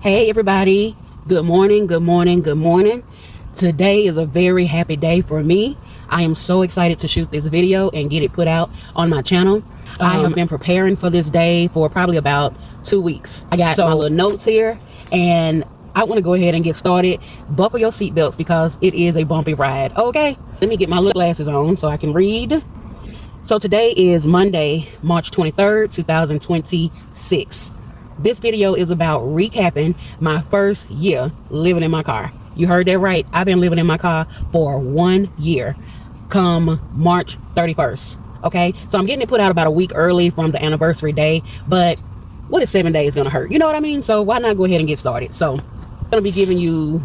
Hey everybody, good morning, good morning, good morning. Today is a very happy day for me. I am so excited to shoot this video and get it put out on my channel. I have been preparing for this day for probably about 2 weeks. I got my little notes here and I want to go ahead and get started. Buckle your seatbelts because it is a bumpy ride. Okay, let me get my little glasses on so I can read. So today is Monday, March 23rd, 2026. This video is about recapping my first year living in my car. You heard that right. I've been living in my car for 1 year come March 31st. Okay, so I'm getting it put out about a week early from the anniversary day, but what is 7 days gonna hurt? You know what I mean? So why not go ahead and get started? So I'm gonna be giving you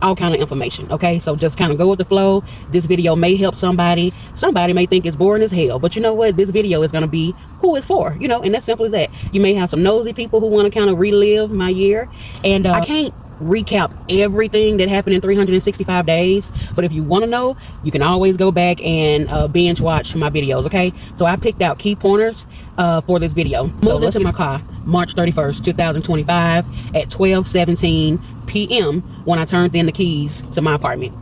all kind of information. Okay, so just kind of go with the flow. This video may help somebody. Somebody may think it's boring as hell, but you know what, this video is going to be who it's for, you know, and that's simple as that. You may have some nosy people who want to kind of relive my year, and I can't recap everything that happened in 365 days, but if you want to know, you can always go back and binge watch my videos. Okay, so I picked out key pointers for this video. So let's in my car March 31st 2025 at 12:17 p.m. when I turned in the keys to my apartment.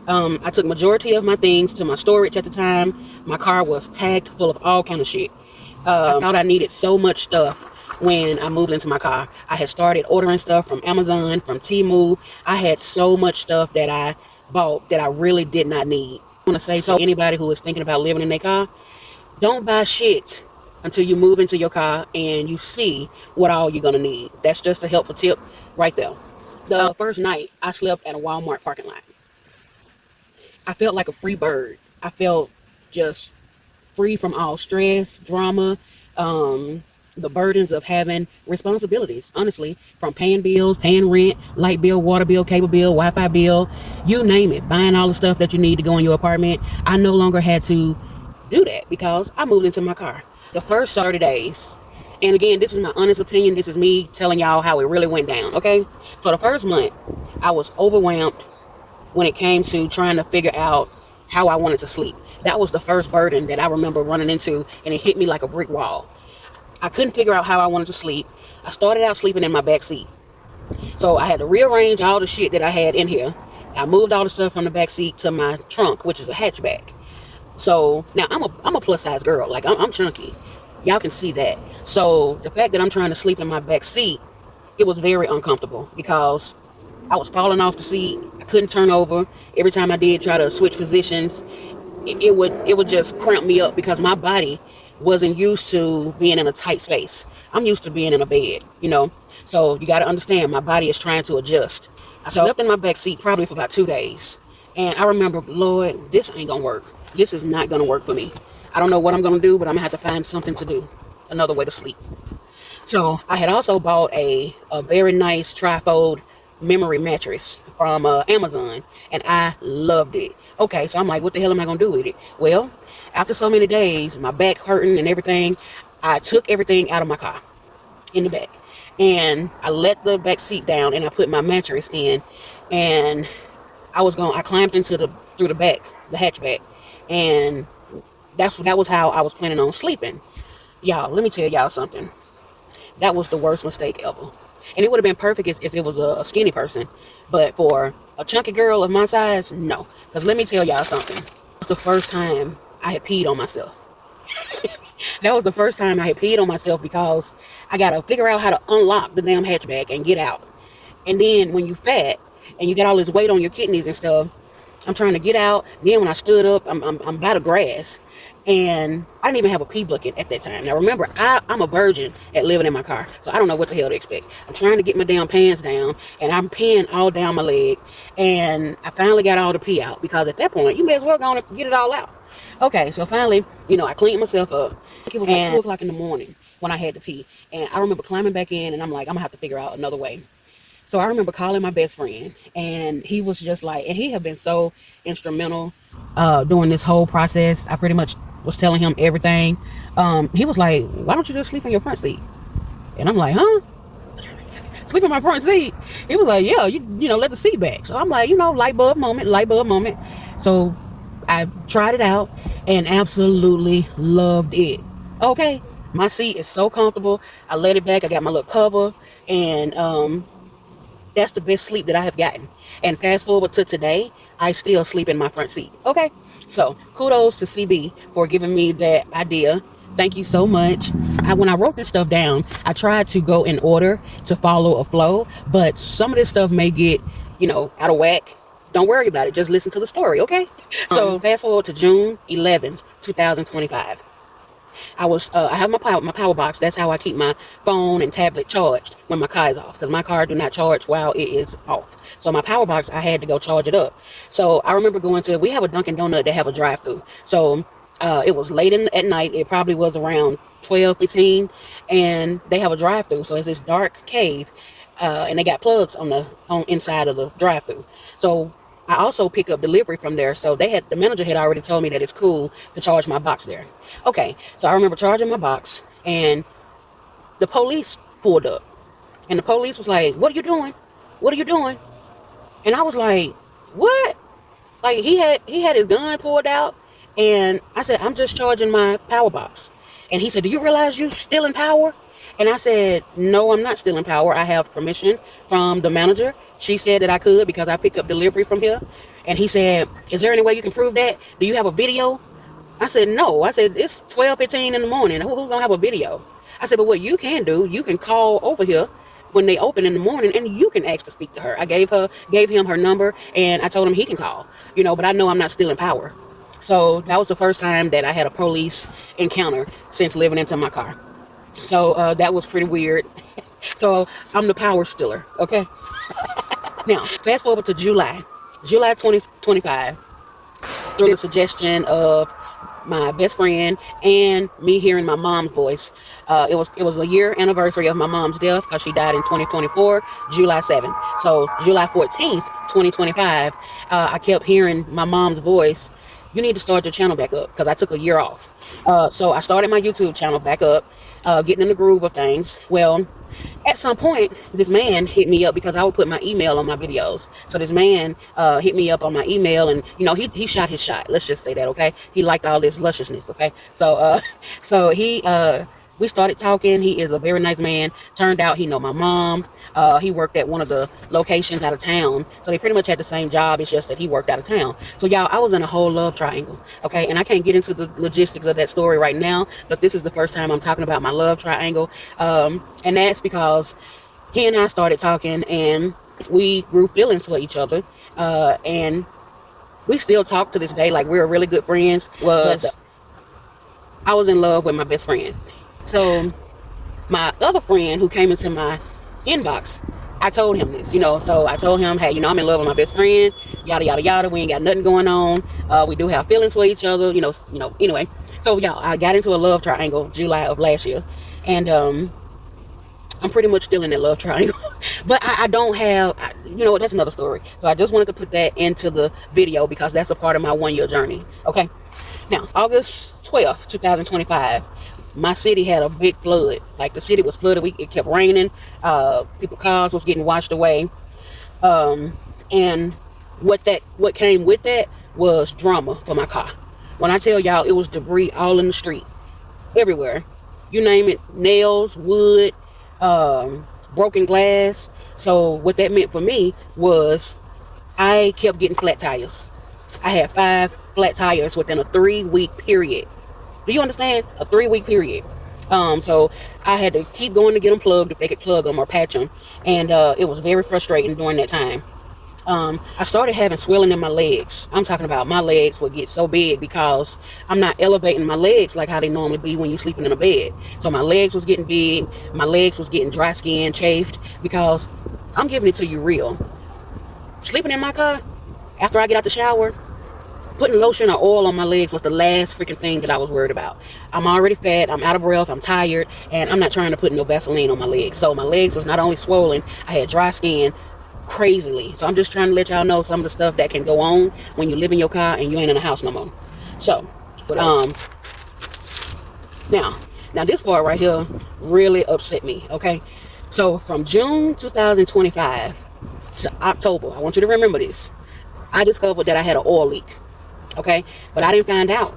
I took majority of my things to my storage at the time. My car was packed full of all kind of shit. I thought I needed so much stuff when I moved into my car. I had started ordering stuff from Amazon, from Temu. I had so much stuff that I bought that I really did not need. I want to say, so anybody who is thinking about living in their car, don't buy shit until you move into your car and you see what all you're gonna need. That's just a helpful tip right there. The first night I slept at a Walmart parking lot. I felt like a free bird. I felt just free from all stress, drama, the burdens of having responsibilities, honestly, from paying bills, paying rent, light bill, water bill, cable bill, Wi-Fi bill, you name it, buying all the stuff that you need to go in your apartment. I no longer had to do that because I moved into my car. The first 30 days, and again, this is my honest opinion, this is me telling y'all how it really went down, okay? So the first month, I was overwhelmed when it came to trying to figure out how I wanted to sleep. That was the first burden that I remember running into, and it hit me like a brick wall. I couldn't figure out how I wanted to sleep. I started out sleeping in my back seat. So I had to rearrange all the shit that I had in here. I moved all the stuff from the back seat to my trunk, which is a hatchback. So now I'm a plus size girl. Like I'm chunky. Y'all can see that. So the fact that I'm trying to sleep in my back seat, it was very uncomfortable because I was falling off the seat. I couldn't turn over. Every time I did try to switch positions, it would just cramp me up because my body wasn't used to being in a tight space. I'm used to being in a bed, you know. So you got to understand, my body is trying to adjust. I slept in my back seat probably for about 2 days. And I remember, Lord, this ain't gonna work. This is not gonna work for me. I don't know what I'm gonna do, but I'm gonna have to find something to do. Another way to sleep. So I had also bought a very nice trifold memory mattress from Amazon, and I loved it. Okay, so I'm like, what the hell am I gonna do with it? Well, after so many days, my back hurting and everything, I took everything out of my car in the back, and I let the back seat down, and I put my mattress in, and I climbed through the back, the hatchback, and that was how I was planning on sleeping. Y'all, let me tell y'all something. That was the worst mistake ever. And it would have been perfect if it was a skinny person. But for a chunky girl of my size, no. Because let me tell y'all something. It was the first time I had peed on myself. That was the first time I had peed on myself because I got to figure out how to unlock the damn hatchback and get out. And then when you fat and you got all this weight on your kidneys and stuff, I'm trying to get out. Then when I stood up, I'm by the grass. And I didn't even have a pee bucket at that time. Now remember, I'm a virgin at living in my car, so I don't know what the hell to expect. I'm trying to get my damn pants down, and I'm peeing all down my leg. And I finally got all the pee out because at that point, you may as well go and get it all out. Okay, so finally, you know, I cleaned myself up. It was like 2 o'clock in the morning when I had to pee. And I remember climbing back in, and I'm like, I'm gonna have to figure out another way. So I remember calling my best friend, and he was just like, and he had been so instrumental during this whole process. I pretty much was telling him everything. He was like, why don't you just sleep in your front seat? And I'm like, huh? Sleep in my front seat? He was like, yeah, you know, let the seat back. So I'm like, you know, light bulb moment. So I tried it out and absolutely loved it. Okay, my seat is so comfortable. I let it back. I got my little cover. And that's the best sleep that I have gotten. And fast forward to today, I still sleep in my front seat. Okay, so kudos to CB for giving me that idea. Thank you so much. When I wrote this stuff down, I tried to go in order to follow a flow, but some of this stuff may get, out of whack. Don't worry about it. Just listen to the story, okay? So fast forward to June 11th, 2025. I have my power box. That's how I keep my phone and tablet charged when my car is off, because my car do not charge while it is off. So my power box, I had to go charge it up. So I remember we have a Dunkin' Donut that have a drive-through. So it was late at night. It probably was around 12:15, and they have a drive-through. So it's this dark cave, and they got plugs on inside of the drive-through. So I also pick up delivery from there. So the manager had already told me that it's cool to charge my box there. Okay, so I remember charging my box, and the police pulled up, and the police was like, "What are you doing? What are you doing?" And I was like, "What?" Like he had his gun pulled out, and I said, "I'm just charging my power box." And he said, "Do you realize you're stealing power?" And I said, "No, I'm not stealing power. I have permission from the manager. She said that I could because I pick up delivery from here." And he said, "Is there any way you can prove that? Do you have a video?" I said, "No." I said, "It's 12:15 in the morning. Who's gonna have a video?" I said, "But what you can do, you can call over here when they open in the morning, and you can ask to speak to her." I gave him her number, and I told him he can call. But I know I'm not stealing power. So that was the first time that I had a police encounter since living into my car. So that was pretty weird. So I'm the power stealer, okay? Now, fast forward to July 2025, through the suggestion of my best friend and me hearing my mom's voice. It was a year anniversary of my mom's death, because she died in 2024, July 7th. So July 14th, 2025, I kept hearing my mom's voice. "You need to start your channel back up," because I took a year off. So I started my YouTube channel back up, getting in the groove of things. Well, at some point, this man hit me up, because I would put my email on my videos. So this man hit me up on my email, and he shot his shot. Let's just say that, okay? He liked all this lusciousness, okay? So we started talking. He is a very nice man. Turned out he know my mom. He worked at one of the locations out of town. So they pretty much had the same job. It's just that he worked out of town. So y'all, I was in a whole love triangle. Okay. And I can't get into the logistics of that story right now, but this is the first time I'm talking about my love triangle. And that's because he and I started talking, and we grew feelings for each other. And we still talk to this day. Like, we're really good friends. I was in love with my best friend. So my other friend who came into my inbox, I told him this, so I told him, "Hey, I'm in love with my best friend, yada, yada, yada. We ain't got nothing going on. We do have feelings for each other, anyway." So y'all, I got into a love triangle July of last year, and I'm pretty much still in that love triangle. But I don't have, that's another story. So I just wanted to put that into the video, because that's a part of my 1-year journey. Okay. Now, August 12th, 2025, my city had a big flood. Like, the city was flooded. It kept raining. People's cars was getting washed away. And what came with that was drama for my car. When I tell y'all, it was debris all in the street, everywhere. You name it, nails, wood, broken glass. So what that meant for me was I kept getting flat tires. I had 5 flat tires within a 3-week period. Do you understand? A 3-week period. So I had to keep going to get them plugged, if they could plug them or patch them. And it was very frustrating during that time. I started having swelling in my legs. I'm talking about my legs would get so big, because I'm not elevating my legs like how they normally be when you're sleeping in a bed. So my legs was getting big. My legs was getting dry skin, chafed, because I'm giving it to you real. Sleeping in my car, after I get out the shower, putting lotion or oil on my legs was the last freaking thing that I was worried about. I'm already fat, I'm out of breath, I'm tired, and I'm not trying to put no Vaseline on my legs. So my legs was not only swollen, I had dry skin crazily. So I'm just trying to let y'all know some of the stuff that can go on when you live in your car and you ain't in a house no more. So, now this part right here really upset me, okay? So from June 2025 to October, I want you to remember this, I discovered that I had an oil leak. Okay, but I didn't find out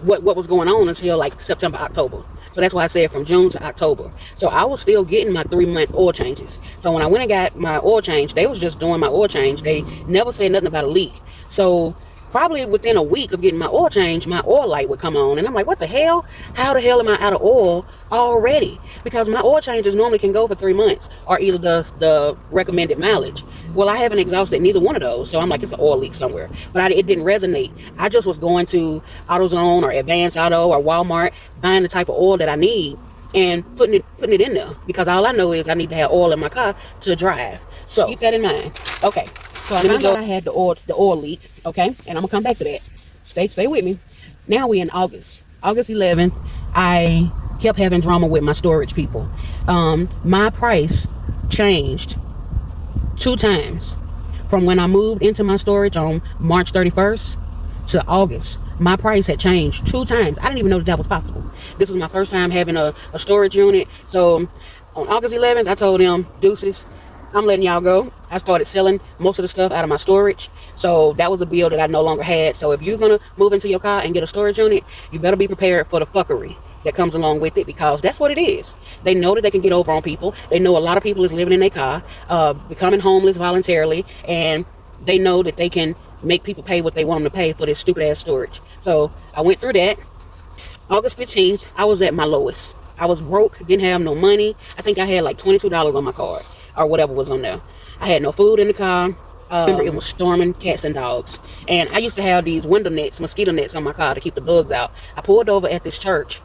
what was going on until like September, October. So that's why I said from June to October. So I was still getting my 3-month oil changes. So when I went and got my oil change, they was just doing my oil change. They never said nothing about a leak. So probably within a week of getting my oil change, my oil light would come on. And I'm like, what the hell? How the hell am I out of oil already? Because my oil changes normally can go for 3 months, or either does the recommended mileage. Well, I haven't exhausted neither one of those. So I'm like, it's an oil leak somewhere. But it didn't resonate. I just was going to AutoZone or Advanced Auto or Walmart, buying the type of oil that I need and putting it in there, because all I know is I need to have oil in my car to drive. So keep that in mind. Okay. So I had the oil leak, okay? And I'm gonna come back to that. Stay with me. Now we in August 11th. I kept having drama with my storage people. My price changed 2 times from when I moved into my storage on March 31st to August. My price had changed 2 times. I didn't even know that was possible. This was my first time having a storage unit. So on August 11th, I told them, deuces, I'm letting y'all go. I started selling most of the stuff out of my storage. So that was a bill that I no longer had. So if you're going to move into your car and get a storage unit, you better be prepared for the fuckery that comes along with it, because that's what it is. They know that they can get over on people. They know a lot of people is living in their car, becoming homeless voluntarily, and they know that they can make people pay what they want them to pay for this stupid ass storage. So I went through that. August 15th, I was at my lowest. I was broke, didn't have no money. I think I had like $22 on my card, or whatever was on there. I had no food in the car. Remember, it was storming cats and dogs. And I used to have these window nets, mosquito nets on my car to keep the bugs out. I pulled over at this church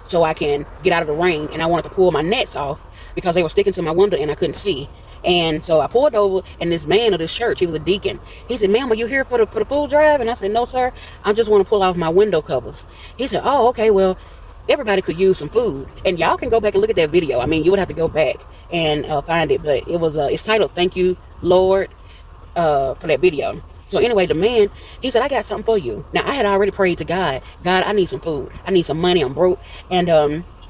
so I can get out of the rain. And I wanted to pull my nets off because they were sticking to my window and I couldn't see. And so I pulled over, and this man of this church, he was a deacon. He said, ma'am, are you here for the food drive? And I said, no, sir. I just want to pull off my window covers. He said, oh, okay, well, everybody could use some food. And y'all can go back and look at that video. I mean, you would have to go back and find it. But it was it's titled, Thank You, Lord, for that video. So anyway, the man, he said, I got something for you. Now, I had already prayed to God. God, I need some food. I need some money. I'm broke. And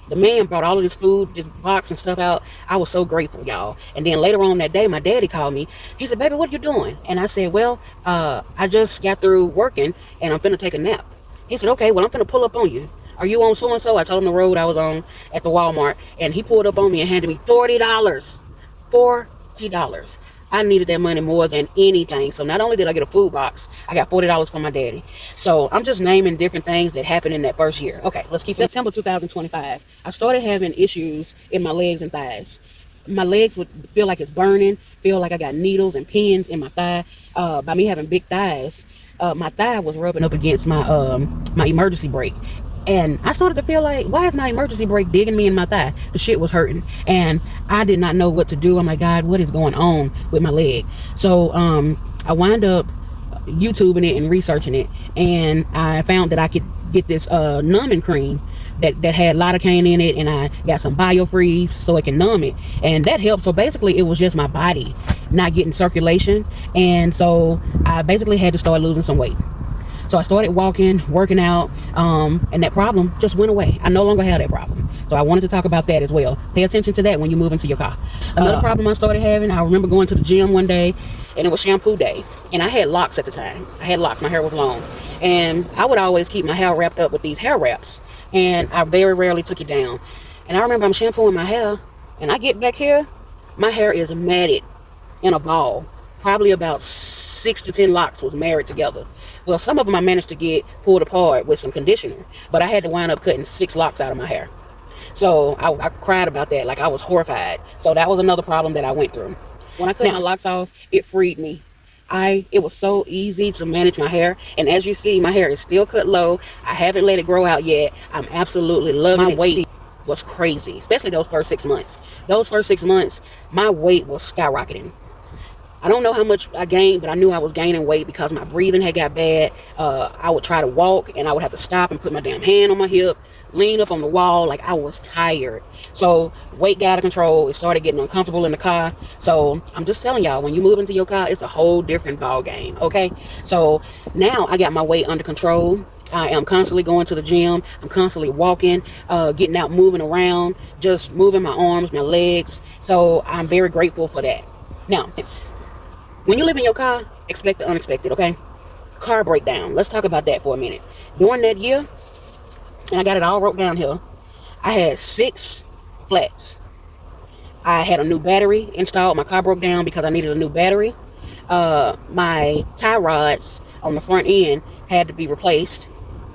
the man brought all of this food, this box and stuff out. I was so grateful, y'all. And then later on that day, my daddy called me. He said, baby, what are you doing? And I said, well, I just got through working and I'm finna take a nap. He said, okay, well, I'm finna pull up on you. Are you on so-and-so? I told him the road I was on at the Walmart. And he pulled up on me and handed me $40. $40. I needed that money more than anything. So not only did I get a food box, I got $40 from my daddy. So I'm just naming different things that happened in that first year. Okay, let's keep it. September 2025. I started having issues in my legs and thighs. My legs would feel like it's burning, feel like I got needles and pins in my thigh. By me having big thighs, my thigh was rubbing up against my my emergency brake. And I started to feel like, why is my emergency brake digging me in my thigh? The shit was hurting. And I did not know what to do. I'm like, God, what is going on with my leg? So I wound up YouTubing it and researching it. And I found that I could get this numbing cream that had lidocaine in it. And I got some biofreeze so it can numb it. And that helped. So basically, it was just my body not getting circulation. And so I basically had to start losing some weight. So I started walking, working out, and that problem just went away. I no longer had that problem. So I wanted to talk about that as well. Pay attention to that when you move into your car. Another problem I started having, I remember going to the gym one day, and it was shampoo day. And I had locks at the time. I had locks. My hair was long. And I would always keep my hair wrapped up with these hair wraps. And I very rarely took it down. And I remember I'm shampooing my hair, and I get back here, my hair is matted in a ball. Probably about 6 to 10 locks was married together. Well, some of them I managed to get pulled apart with some conditioner, but I had to wind up cutting 6 locks out of my hair. So I cried about that, like I was horrified. So that was another problem that I went through. When I cut my locks off, it freed me. It was so easy to manage my hair. And as you see, my hair is still cut low. I haven't let it grow out yet. I'm absolutely loving it. My weight was crazy, especially those first 6 months. Those first 6 months, my weight was skyrocketing. I don't know how much I gained, but I knew I was gaining weight because my breathing had got bad. I would try to walk and I would have to stop and put my damn hand on my hip, lean up on the wall, like I was tired. So weight got out of control. It started getting uncomfortable in the car. So I'm just telling y'all, when you move into your car, it's a whole different ball game, okay? So now I got my weight under control. I am constantly going to the gym. I'm constantly walking, getting out, moving around, just moving my arms, my legs. So I'm very grateful for that. Now, when you live in your car, expect the unexpected, okay? Car breakdown. Let's talk about that for a minute. During that year, and I got it all wrote down here, I had 6 flats. I had a new battery installed. My car broke down because I needed a new battery. My tie rods on the front end had to be replaced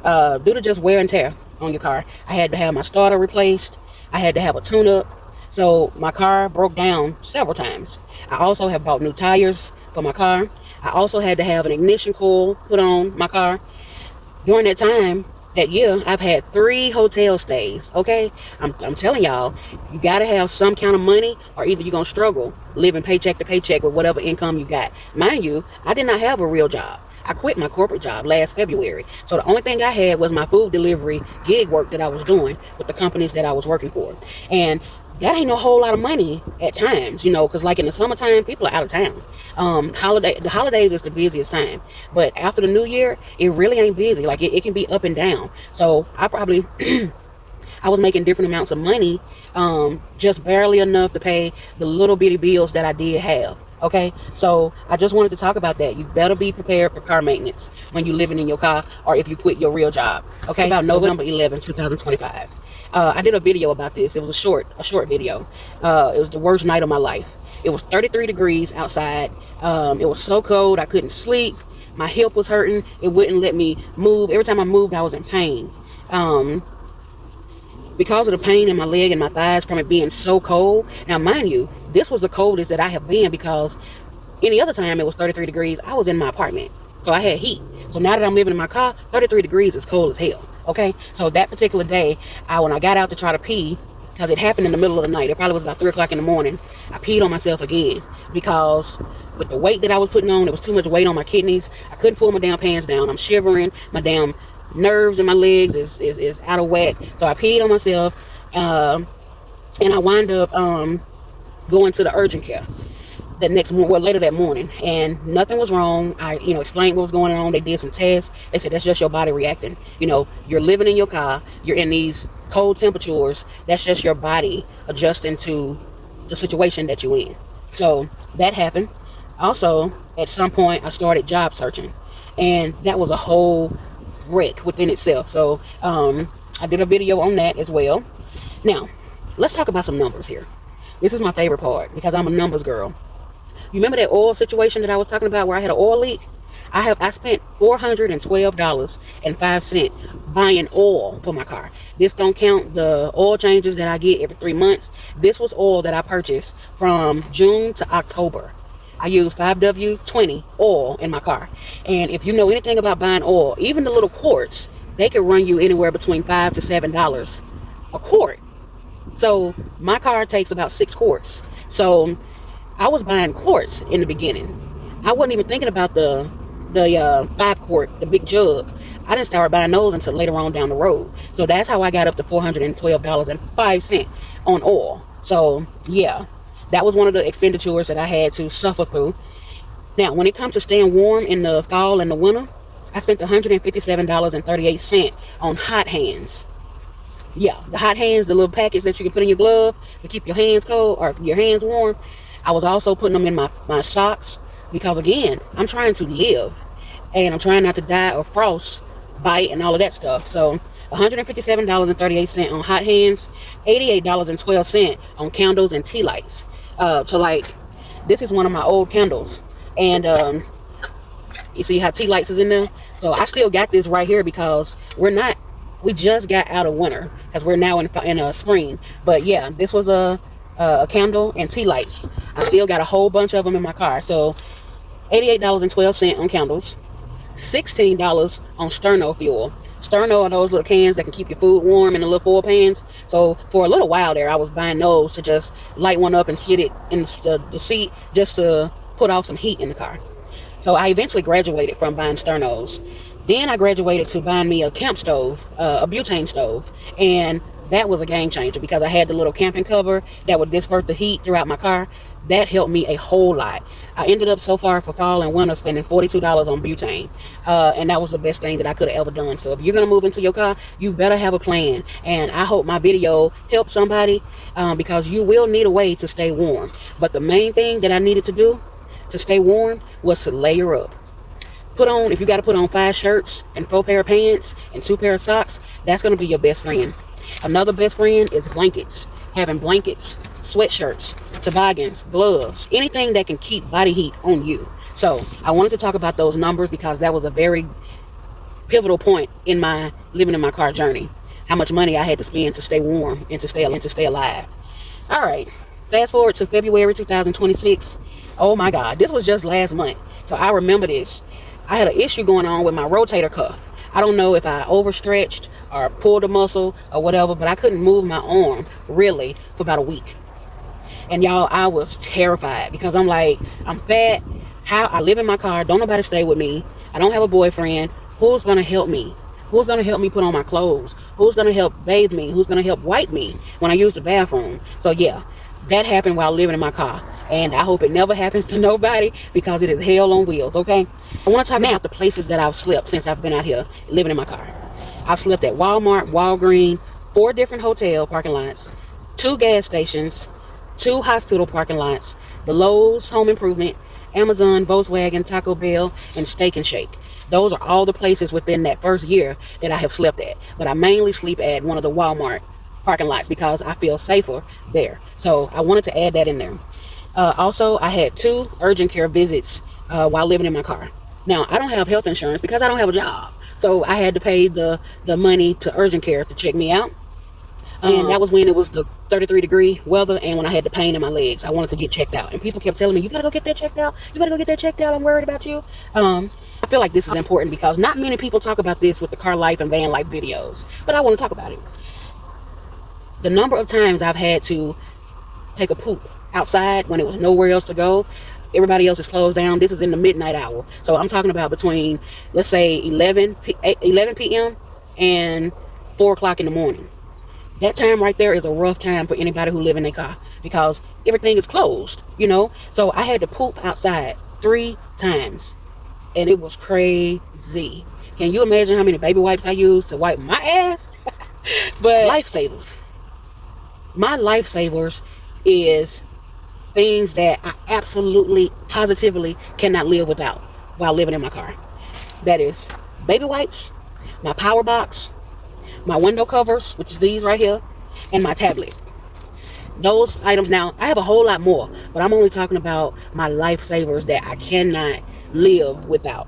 due to just wear and tear on your car. I had to have my starter replaced. I had to have a tune-up. So my car broke down several times. I also have bought new tires for my car. I also had to have an ignition coil put on my car. During that time, that year, I've had 3 hotel stays. Okay, I'm telling y'all, you gotta have some kind of money, or either you're gonna struggle living paycheck to paycheck with whatever income you got. Mind you, I did not have a real job. I quit my corporate job last February. So the only thing I had was my food delivery gig work that I was doing with the companies that I was working for. And that ain't no whole lot of money at times, you know, because like in the summertime, people are out of town. The holidays is the busiest time. But after the new year, it really ain't busy. Like it can be up and down. So I probably I was making different amounts of money, just barely enough to pay the little bitty bills that I did have. Okay, so I just wanted to talk about that. You better be prepared for car maintenance when you're living in your car, or if you quit your real job. Okay, about November 11, 2025. I did a video about this. It was a short video. It was the worst night of my life. It was 33 degrees outside. It was so cold I couldn't sleep. My hip was hurting. It wouldn't let me move. Every time I moved, I was in pain. Because of the pain in my leg and my thighs from it being so cold. Now, mind you, this was the coldest that I have been, because any other time it was 33 degrees, I was in my apartment. So I had heat. So now that I'm living in my car, 33 degrees is cold as hell. Okay? So that particular day, when I got out to try to pee, because it happened in the middle of the night, it probably was about 3 o'clock in the morning, I peed on myself again, because with the weight that I was putting on, there was too much weight on my kidneys. I couldn't pull my damn pants down. I'm shivering. My damn nerves in my legs is out of whack. So I peed on myself, and I wind up going to the urgent care that next morning, well, later that morning, and nothing was wrong. I explained what was going on. They did some tests. They said that's just your body reacting. You're living in your car, you're in these cold temperatures. That's just your body adjusting to the situation that you're in. So that happened. Also, at some point, I started job searching, and that was a whole wreck within itself. So I did a video on that as well. Now, let's talk about some numbers here. This is my favorite part, because I'm a numbers girl. You remember that oil situation that I was talking about where I had an oil leak? I spent $412.05 buying oil for my car. This don't count the oil changes that I get every 3 months. This was oil that I purchased from June to October. I use 5W20 oil in my car. And if you know anything about buying oil, even the little quarts, they can run you anywhere between $5 to $7 a quart. So my car takes about 6 quarts. So I was buying quarts in the beginning. I wasn't even thinking about the 5 quart, the big jug. I didn't start buying those until later on down the road. So that's how I got up to $412.05 on oil. So yeah, that was one of the expenditures that I had to suffer through. Now, when it comes to staying warm in the fall and the winter, I spent $157.38 on hot hands. Yeah, the hot hands, the little packets that you can put in your glove to keep your hands cold or your hands warm. I was also putting them in my socks, because again, I'm trying to live and I'm trying not to die of frost bite and all of that stuff. So $157.38 on hot hands, $88.12 on candles and tea lights. So like, this is one of my old candles, and you see how tea lights is in there? So I still got this right here, because we just got out of winter, because we're now in spring. But yeah, this was a candle and tea lights. I still got a whole bunch of them in my car. So $88.12 on candles, $16 on sterno fuel. Sterno are those little cans that can keep your food warm in the little foil pans. So for a little while there, I was buying those to just light one up and sit it in the seat, just to put off some heat in the car. So I eventually graduated from buying sternos. Then I graduated to buying me a camp stove, a butane stove, and that was a game changer, because I had the little camping cover that would disperse the heat throughout my car. That helped me a whole lot. I ended up so far for fall and winter spending $42 on butane, and that was the best thing that I could have ever done. So if you're gonna move into your car, you better have a plan, and I hope my video helped somebody, because you will need a way to stay warm. But the main thing that I needed to do to stay warm was to layer up. If you got to put on 5 shirts and 4 pair of pants and 2 pair of socks, that's going to be your best friend. Another best friend is blankets. Having blankets, sweatshirts, toboggans, gloves, anything that can keep body heat on you. So I wanted to talk about those numbers because that was a very pivotal point in my living in my car journey. How much money I had to spend to stay warm and to stay alive. All right, fast forward to February 2026. Oh my God, this was just last month. So I remember this. I had an issue going on with my rotator cuff. I don't know if I overstretched or pulled a muscle or whatever, but I couldn't move my arm really for about a week. And y'all, I was terrified because I'm like, I'm fat. How I live in my car, don't nobody stay with me. I don't have a boyfriend. Who's gonna help me? Who's gonna help me put on my clothes? Who's gonna help bathe me? Who's gonna help wipe me when I use the bathroom? So yeah, that happened while living in my car. And I hope it never happens to nobody because it is hell on wheels, okay? I want to talk about the places that I've slept since I've been out here living in my car. I've slept at Walmart, Walgreens, 4 different hotel parking lots, 2 gas stations, 2 hospital parking lots, the Lowe's Home Improvement, Amazon, Volkswagen, Taco Bell, and Steak and Shake. Those are all the places within that first year that I have slept at. But I mainly sleep at one of the Walmart parking lots because I feel safer there. So I wanted to add that in there. Also, I had 2 urgent care visits while living in my car. Now, I don't have health insurance because I don't have a job. So I had to pay the money to urgent care to check me out. And that was when it was the 33-degree weather and when I had the pain in my legs. I wanted to get checked out. And people kept telling me, you gotta go get that checked out. You gotta go get that checked out. I'm worried about you. I feel like this is important because not many people talk about this with the car life and van life videos. But I want to talk about it. The number of times I've had to take a poop outside when it was nowhere else to go. Everybody else is closed down. This is in the midnight hour. So I'm talking about between, let's say, 11 p.m. and 4 o'clock in the morning. That time right there is a rough time for anybody who live in their car because everything is closed, you know. So I had to poop outside 3 times and it was crazy. Can you imagine how many baby wipes I used to wipe my ass? But lifesavers. My lifesavers is things that I absolutely, positively cannot live without while living in my car. That is baby wipes, my power box, my window covers, which is these right here, and my tablet. Those items. Now, I have a whole lot more, but I'm only talking about my lifesavers that I cannot live without.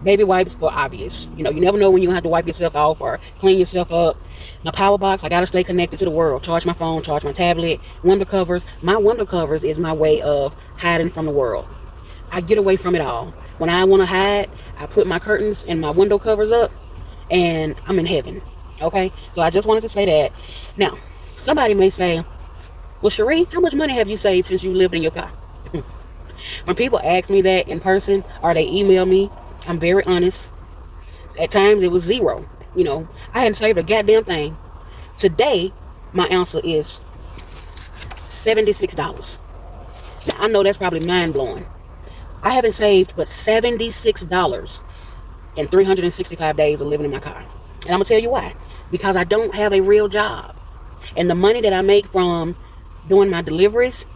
Baby wipes for obvious. You know, you never know when you have to wipe yourself off or clean yourself up. My power box, I gotta stay connected to the world. Charge my phone, charge my tablet. Window covers. My window covers is my way of hiding from the world. I get away from it all. When I want to hide, I put my curtains and my window covers up and I'm in heaven. Okay? So I just wanted to say that. Now, somebody may say, well, Cherie, how much money have you saved since you lived in your car? When people ask me that in person or they email me, I'm very honest. At times it was 0. You know, I hadn't saved a goddamn thing. Today, my answer is $76. Now, I know that's probably mind-blowing. I haven't saved but $76 in 365 days of living in my car. And I'm going to tell you why. Because I don't have a real job. And the money that I make from doing my deliveries,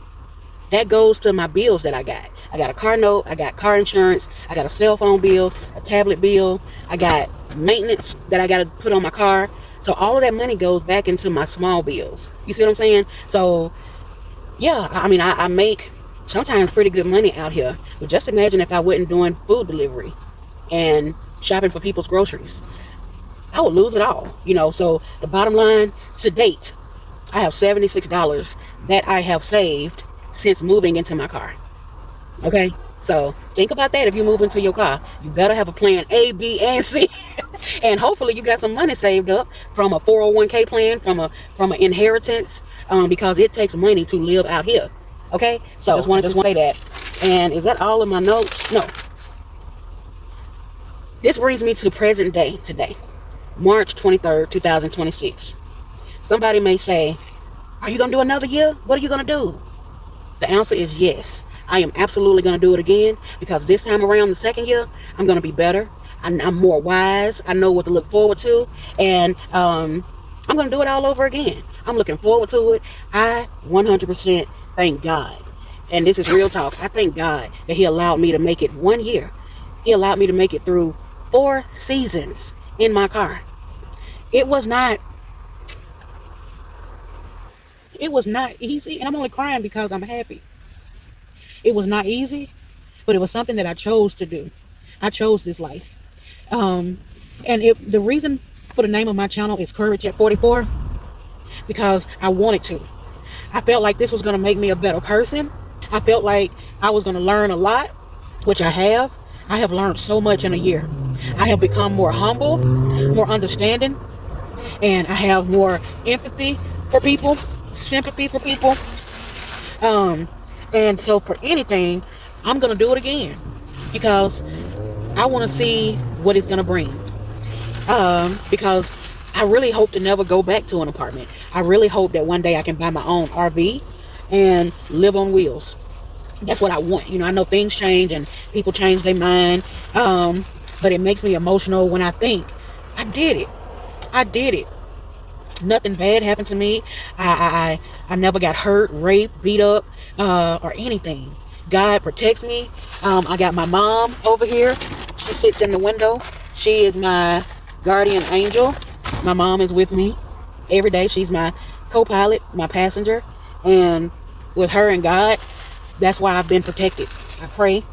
that goes to my bills that I got. I got a car note, I got car insurance, I got a cell phone bill, a tablet bill, I got maintenance that I got to put on my car. So all of that money goes back into my small bills. You see what I'm saying? So, yeah, I mean, I make sometimes pretty good money out here. But just imagine if I wasn't doing food delivery and shopping for people's groceries. I would lose it all, you know. So the bottom line, to date, I have $76 that I have saved since moving into my car. Okay, so think about that. If you move into your car, you better have a plan A, B, and C. And hopefully you got some money saved up from a 401k plan, from an inheritance, because it takes money to live out here. Okay, so just wanted to say that. And is that all of my notes? No. This brings me to present day today, March 23rd, 2026. Somebody may say, are you going to do another year? What are you going to do? The answer is yes. I am absolutely going to do it again because this time around, the second year, I'm going to be better. I'm more wise. I know what to look forward to. And I'm going to do it all over again. I'm looking forward to it. I 100% thank God. And this is real talk. I thank God that He allowed me to make it 1 year. He allowed me to make it through 4 seasons in my car. It was not easy, and I'm only crying because I'm happy. It was not easy, but it was something that I chose to do. I chose this life. And the reason for the name of my channel is Courage at 44, because I wanted to. I felt like this was going to make me a better person. I felt like I was going to learn a lot, which I have. I have learned so much in a year. I have become more humble, more understanding, and I have more empathy for people, sympathy for people. And so for anything, I'm going to do it again because I want to see what it's going to bring. Because I really hope to never go back to an apartment. I really hope that one day I can buy my own RV and live on wheels. That's what I want. You know, I know things change and people change their mind. But it makes me emotional when I think I did it. I did it. Nothing bad happened to me. I never got hurt, raped, beat up, or anything. God protects me. I got my mom over here. She sits in the window. She is my guardian angel. My mom is with me every day. She's my co-pilot, my passenger. And with her and God, that's why I've been protected. I pray.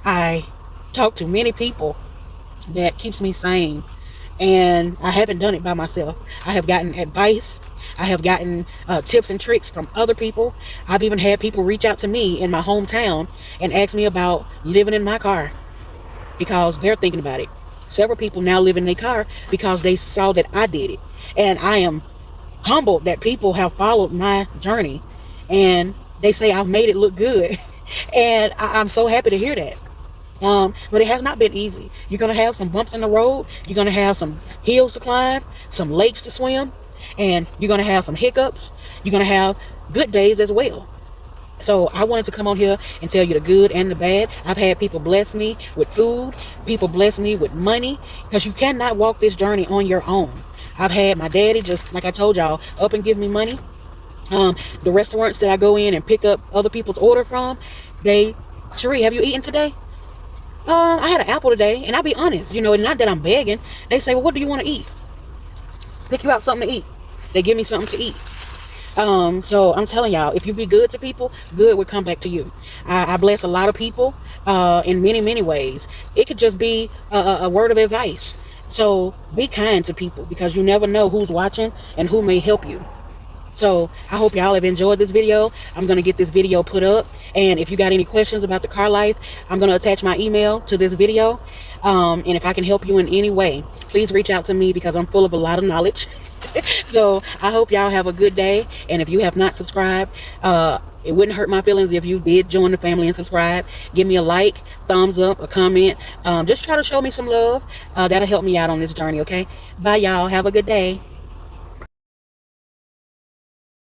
I talk to many people. That keeps me sane. And I haven't done it by myself. I have gotten advice. I have gotten tips and tricks from other people. I've even had people reach out to me in my hometown and ask me about living in my car because they're thinking about it. Several people now live in their car because they saw that I did it. And I am humbled that people have followed my journey and they say I've made it look good. And I'm so happy to hear that. But it has not been easy. You're going to have some bumps in the road. You're going to have some hills to climb, some lakes to swim, and you're going to have some hiccups. You're going to have good days as well. So I wanted to come on here and tell you the good and the bad. I've had people bless me with food. People bless me with money because you cannot walk this journey on your own. I've had my daddy, just like I told y'all, up and give me money. The restaurants that I go in and pick up other people's order from, Cherie, have you eaten today? I had an apple today, and I'll be honest, you know, not that I'm begging. They say, well, what do you want to eat? Pick you out something to eat. They give me something to eat. So I'm telling y'all, if you be good to people, good will come back to you. I bless a lot of people in many, many ways. It could just be a word of advice. So be kind to people because you never know who's watching and who may help you. So I hope y'all have enjoyed this video. I'm going to get this video put up. And if you got any questions about the car life, I'm going to attach my email to this video. And if I can help you in any way, please reach out to me because I'm full of a lot of knowledge. So I hope y'all have a good day. And if you have not subscribed, it wouldn't hurt my feelings if you did join the family and subscribe. Give me a like, thumbs up, a comment. Just try to show me some love. That'll help me out on this journey, okay? Bye, y'all. Have a good day.